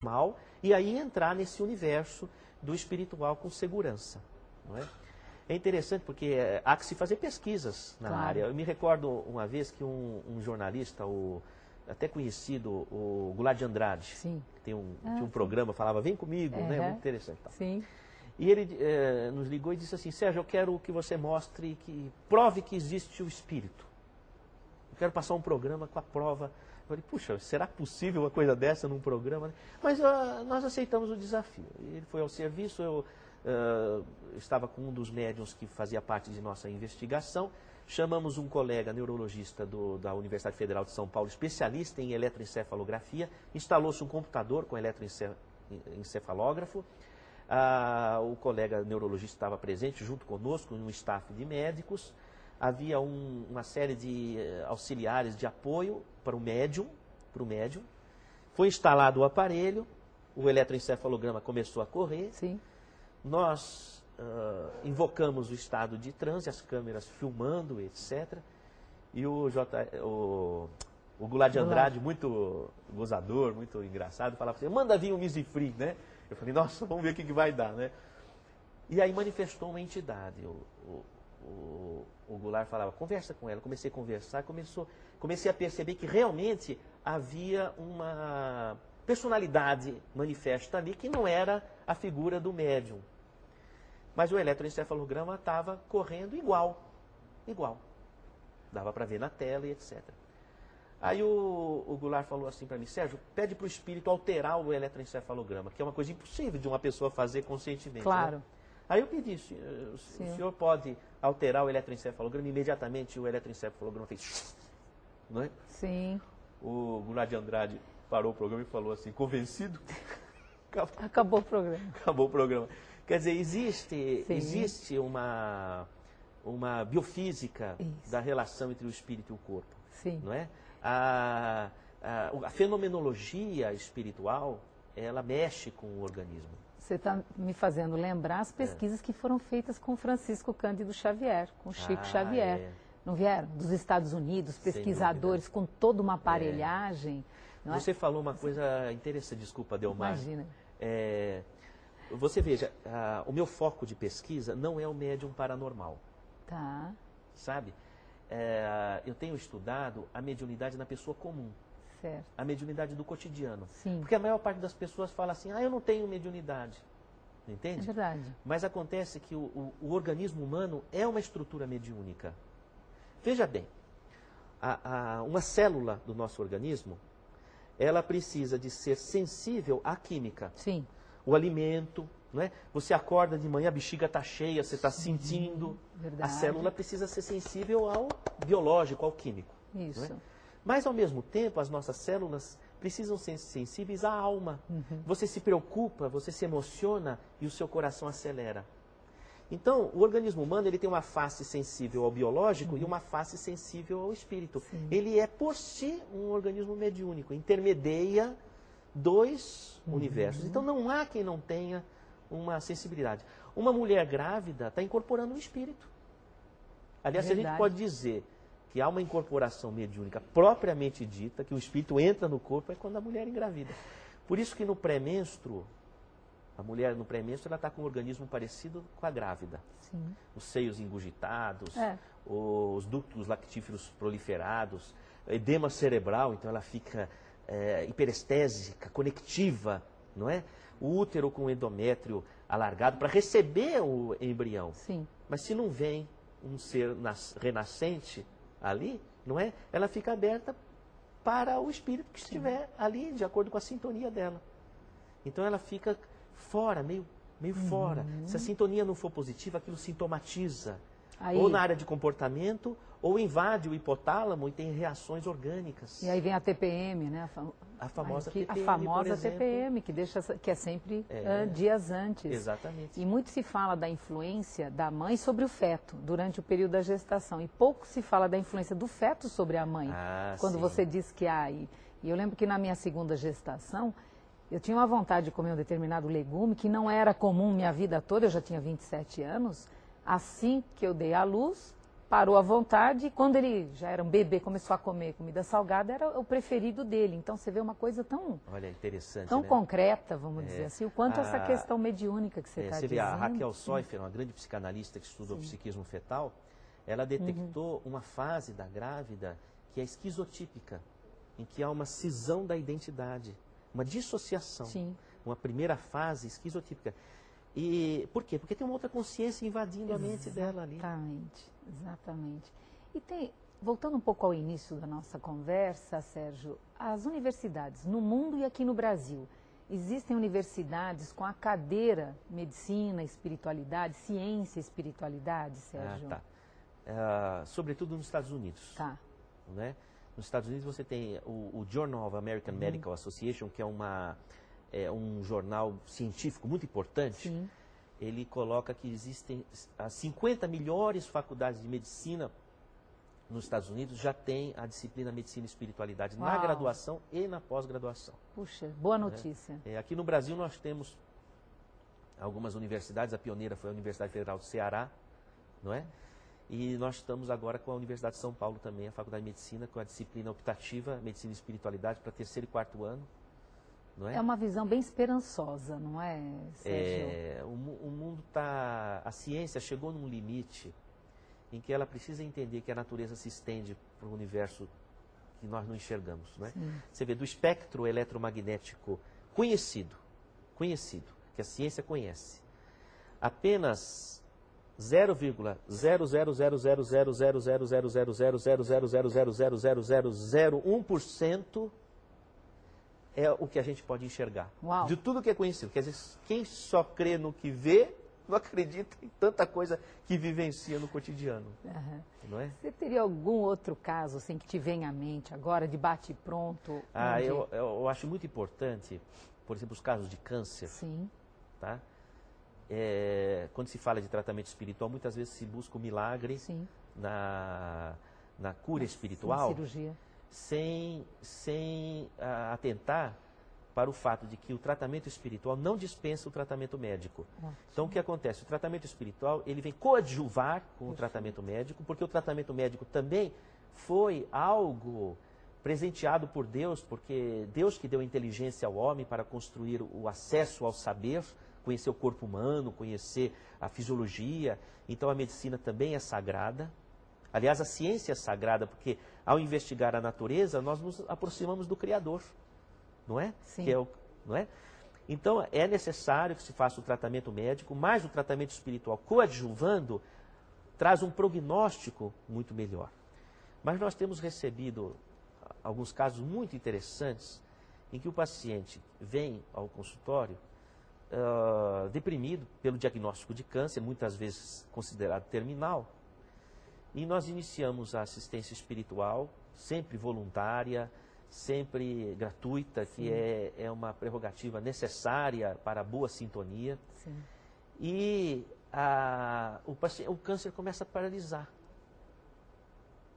mal e aí entrar nesse universo do espiritual com segurança, não é? É interessante porque há que se fazer pesquisas na área. Eu me recordo uma vez que um jornalista, até conhecido, o Goulart de Andrade, Sim. que tinha um programa, falava, vem comigo, né? Muito interessante. Tal. Sim. E ele nos ligou e disse assim, Sérgio, eu quero que você mostre, que prove que existe o espírito. Eu quero passar um programa com a prova. Eu falei, puxa, será possível uma coisa dessa num programa? Mas nós aceitamos o desafio. Ele foi ao serviço, eu estava com um dos médiuns que fazia parte de nossa investigação. Chamamos um colega neurologista da Universidade Federal de São Paulo, especialista em eletroencefalografia. Instalou-se um computador com eletroencefalógrafo. O colega neurologista estava presente junto conosco, um staff de médicos. Havia uma série de auxiliares de apoio para o médium. Foi instalado o aparelho, o eletroencefalograma começou a correr. Sim. Nós invocamos o estado de transe, as câmeras filmando, etc. E o Goulart de Andrade, muito gozador, muito engraçado, falava assim, manda vir um Misifree, né? Eu falei, nossa, vamos ver o que vai dar, né? E aí manifestou uma entidade. O Goulart falava, conversa com ela. Comecei a conversar, comecei a perceber que realmente havia uma personalidade manifesta ali que não era a figura do médium. Mas o eletroencefalograma estava correndo igual. Dava para ver na tela e etc. Aí o Goulart falou assim para mim, Sérgio, pede para o espírito alterar o eletroencefalograma, que é uma coisa impossível de uma pessoa fazer conscientemente. Claro. Né? Aí eu pedi, o senhor pode alterar o eletroencefalograma? Imediatamente o eletroencefalograma fez... Não é? Sim. O Goulart de Andrade parou o programa e falou assim, convencido? Acabou o programa. Acabou o programa. Quer dizer, existe uma biofísica da relação entre o espírito e o corpo. Sim. Não é? A fenomenologia espiritual, ela mexe com o organismo. Você está me fazendo lembrar as pesquisas que foram feitas com Francisco Cândido Xavier, com Chico Xavier. Não vieram? Dos Estados Unidos, pesquisadores com toda uma aparelhagem. Não Você falou uma coisa interessante, desculpa, Delmar. Imagina. Você veja, o meu foco de pesquisa não é o médium paranormal. Tá. Sabe? Eu tenho estudado a mediunidade na pessoa comum. Certo. A mediunidade do cotidiano. Sim. Porque a maior parte das pessoas fala assim, eu não tenho mediunidade. Entende? É verdade. Mas acontece que o organismo humano é uma estrutura mediúnica. Veja bem, uma célula do nosso organismo, ela precisa de ser sensível à química. Sim. O alimento, não é? Você acorda de manhã, a bexiga está cheia, você está sentindo. Verdade. A célula precisa ser sensível ao biológico, ao químico. Isso. Não é? Mas, ao mesmo tempo, as nossas células precisam ser sensíveis à alma. Você se preocupa, você se emociona e o seu coração acelera. Então, o organismo humano ele tem uma face sensível ao biológico e uma face sensível ao espírito. Sim. Ele é, por si, um organismo mediúnico, intermedia dois universos. Então, não há quem não tenha uma sensibilidade. Uma mulher grávida está incorporando um espírito. Aliás, se a gente pode dizer que há uma incorporação mediúnica propriamente dita, que o espírito entra no corpo, é quando a mulher engravida. Por isso que no pré-menstruo, a mulher no pré-menstruo ela está com um organismo parecido com a grávida. Sim. Os seios engurgitados, os ductos lactíferos proliferados, edema cerebral, então ela fica hiperestésica, conectiva, não é? O útero com o endométrio alargado para receber o embrião. Sim. Mas se não vem um ser renascente ali, não é? Ela fica aberta para o espírito que estiver ali, de acordo com a sintonia dela. Então ela fica fora, meio fora. Se a sintonia não for positiva, aquilo sintomatiza. Aí, ou na área de comportamento, ou invade o hipotálamo e tem reações orgânicas. E aí vem a TPM, né? A famosa TPM, a famosa por exemplo. TPM, que é sempre dias antes. Exatamente. E muito se fala da influência da mãe sobre o feto durante o período da gestação. E pouco se fala da influência do feto sobre a mãe. Quando você diz que há. E eu lembro que na minha segunda gestação, eu tinha uma vontade de comer um determinado legume que não era comum minha vida toda, eu já tinha 27 anos. Assim que eu dei à luz, parou à vontade e quando ele já era um bebê, começou a comer comida salgada, era o preferido dele. Então você vê uma coisa tão, olha, interessante, tão né? concreta, vamos dizer assim, o quanto essa questão mediúnica que você está dizendo. Você vê a Raquel Soifer, uma grande psicanalista que estudou psiquismo fetal, ela detectou uma fase da grávida que é esquizotípica, em que há uma cisão da identidade, uma dissociação. Sim. Uma primeira fase esquizotípica. E por quê? Porque tem uma outra consciência invadindo a mente dela ali. Exatamente, exatamente. E tem, voltando um pouco ao início da nossa conversa, Sérgio, as universidades no mundo e aqui no Brasil, existem universidades com a cadeira medicina, espiritualidade, ciência e espiritualidade, Sérgio? Sobretudo nos Estados Unidos. Tá. Né? Nos Estados Unidos você tem o Journal of American Medical Association, que é um jornal científico muito importante. Sim. Ele coloca que existem as 50 melhores faculdades de medicina nos Estados Unidos já tem a disciplina medicina e espiritualidade na graduação e na pós-graduação. Puxa, boa notícia. Aqui no Brasil nós temos algumas universidades, a pioneira foi a Universidade Federal do Ceará, não é? E nós estamos agora com a Universidade de São Paulo também, a Faculdade de Medicina, com a disciplina optativa, medicina e espiritualidade, para terceiro e quarto ano. Não é? É uma visão bem esperançosa, não é, Sérgio? O mundo está... A ciência chegou num limite em que ela precisa entender que a natureza se estende para o universo que nós não enxergamos. Não é? Você vê, do espectro eletromagnético conhecido, que a ciência conhece, apenas 0,0000000000000000001% é o que a gente pode enxergar. Uau. De tudo que é conhecido. Quer dizer, quem só crê no que vê, não acredita em tanta coisa que vivencia no cotidiano. Não é? Você teria algum outro caso assim, que te vem à mente agora, de bate-pronto? Eu acho muito importante, por exemplo, os casos de câncer. Sim. Tá? Quando se fala de tratamento espiritual, muitas vezes se busca o milagre na cura espiritual. Cirurgia. Sem atentar para o fato de que o tratamento espiritual não dispensa o tratamento médico. Então, o que acontece? O tratamento espiritual, ele vem coadjuvar com o tratamento médico, porque o tratamento médico também foi algo presenteado por Deus, porque Deus que deu inteligência ao homem para construir o acesso ao saber, conhecer o corpo humano, conhecer a fisiologia. Então, a medicina também é sagrada. Aliás, a ciência é sagrada, porque ao investigar a natureza, nós nos aproximamos do Criador, não é? Sim. Não é? Então, é necessário que se faça o tratamento médico, mas o tratamento espiritual coadjuvando traz um prognóstico muito melhor. Mas nós temos recebido alguns casos muito interessantes em que o paciente vem ao consultório deprimido pelo diagnóstico de câncer, muitas vezes considerado terminal, e nós iniciamos a assistência espiritual, sempre voluntária, sempre gratuita, que é uma prerrogativa necessária para a boa sintonia. Sim. E o câncer começa a paralisar,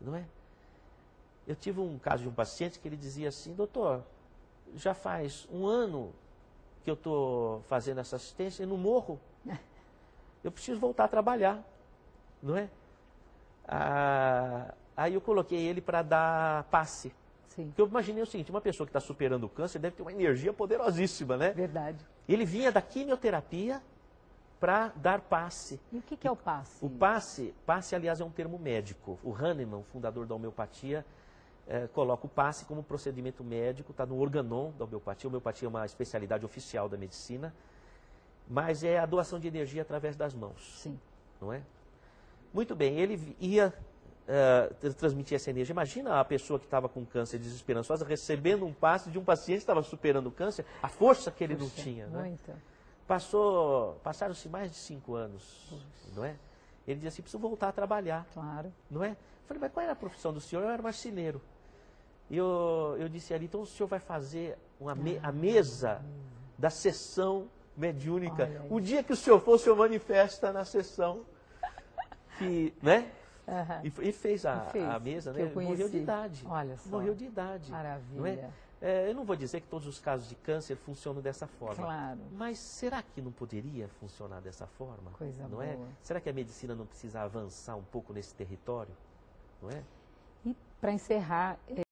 não é? Eu tive um caso de um paciente que ele dizia assim: doutor, já faz um ano que eu estou fazendo essa assistência e não morro. Eu preciso voltar a trabalhar, não é? Aí eu coloquei ele para dar passe. Sim. Porque eu imaginei o seguinte: uma pessoa que está superando o câncer deve ter uma energia poderosíssima, né? Verdade. Ele vinha da quimioterapia para dar passe. E o que é o passe? O passe, aliás, é um termo médico. O Hahnemann, fundador da homeopatia, coloca o passe como procedimento médico, está no organon da homeopatia. A homeopatia é uma especialidade oficial da medicina, mas é a doação de energia através das mãos. Sim. Não é? Muito bem, ele ia transmitir essa energia. Imagina a pessoa que estava com câncer desesperançosa recebendo um passe de um paciente que estava superando o câncer, a força que ele não tinha. Não é? Passaram-se mais de 5 anos, não é? Ele dizia assim: preciso voltar a trabalhar. Claro. Não é? Eu falei: mas qual era a profissão do senhor? Eu era marceneiro. E eu disse ali: então o senhor vai fazer a mesa da sessão mediúnica. O dia que o senhor for, o senhor manifesta na sessão. Né? E fez a mesa, né? Morreu de idade. Olha só. Morreu de idade. Maravilha. Não é? Eu não vou dizer que todos os casos de câncer funcionam dessa forma. Claro. Mas será que não poderia funcionar dessa forma? Coisa não boa. É? Será que a medicina não precisa avançar um pouco nesse território? Não é? E para encerrar,